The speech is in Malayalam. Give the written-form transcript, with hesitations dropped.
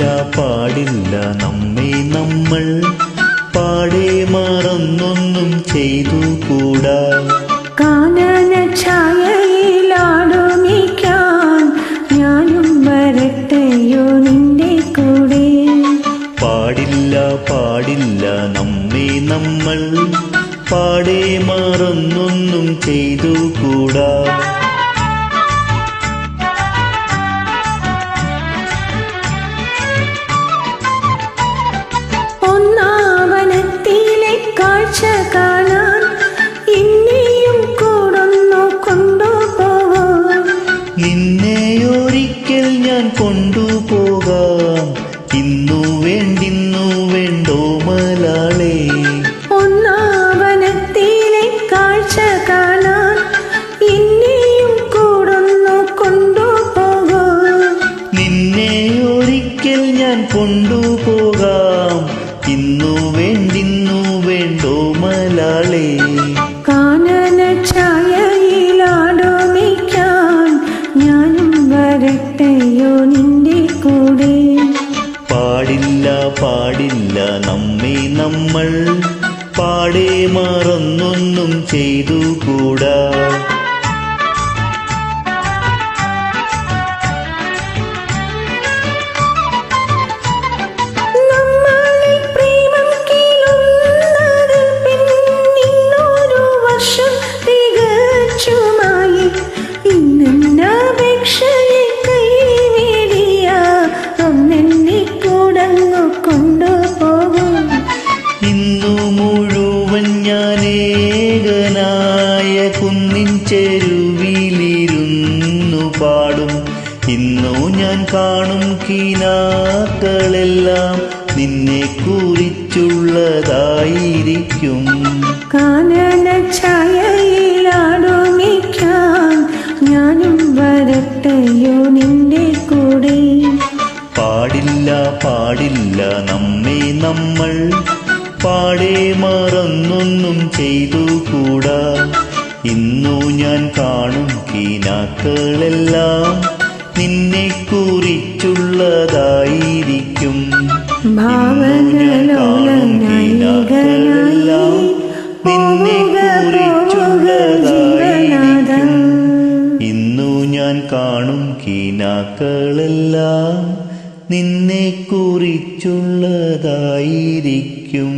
പാടില്ല നമ്മെ നമ്മൾ പാടെ മറന്നൊന്നും ചെയ്തു കൂടാ. കാനന ഛായയിലാടുമിക്കാൻ ഞാനും വരട്ടെയോ നിന്റെ കൂടെ. പാടില്ല നമ്മെ നമ്മൾ പാടെ മറന്നൊന്നും ചെയ്തു കൂടാ. ഒന്നാവനത്തിലെ കാഴ്ച കാണാൻ എന്നെയും കൂടൊന്നു കൊണ്ടുപോകാം. നിന്നെ ഒരിക്കൽ ഞാൻ കൊണ്ടുപോകാം. ഇന്നു വേണ്ടോ മലാളേ. ഒന്നാവനത്തിലെ കാഴ്ച കാണാൻ എന്നെയും കൂടൊന്നു കൊണ്ടുപോകാം. നിന്നെ ഒരിക്കൽ ഞാൻ കൊണ്ടുപോകാം. ഇന്നു വേണ്ടോ മലാളേ. കാനന ഛായയിലാടുമിക്കാൻ ഞാനും വരട്ടെയോ നിന്റെ കൂടെ. പാടില്ല നമ്മെ നമ്മൾ പാടെ മറന്നൊന്നും ചെയ്തു കൂടാ. ഞാനേകനായ കുന്നിൻ ചെരുവിലിരുന്നു പാടും. ഇന്നു ഞാൻ കാണും കിനാക്കളെല്ലാം നിന്നെ കുറിച്ചുള്ളതായിരിക്കും. കാനന ഛായയിലാടുമിക്കാൻ ഞാനും വരട്ടെയോ നിന്റെ കൂടെ. പാടില്ല നമ്മെ നമ്മൾ പാടെ മറന്നൊന്നും ചെയ്തു കൂടാ. ഇന്നു ഞാൻ കാണും കിനാക്കളെല്ലാം നിന്നെ കുറിച്ചുള്ളതായിരിക്കും. നിന്നെ കുറിച്ചുള്ളതായിരിക്കും. ഇന്നു ഞാൻ കാണും കിനാക്കളെല്ലാം നിന്നെ കുറിച്ചുള്ളതായിരിക്കും.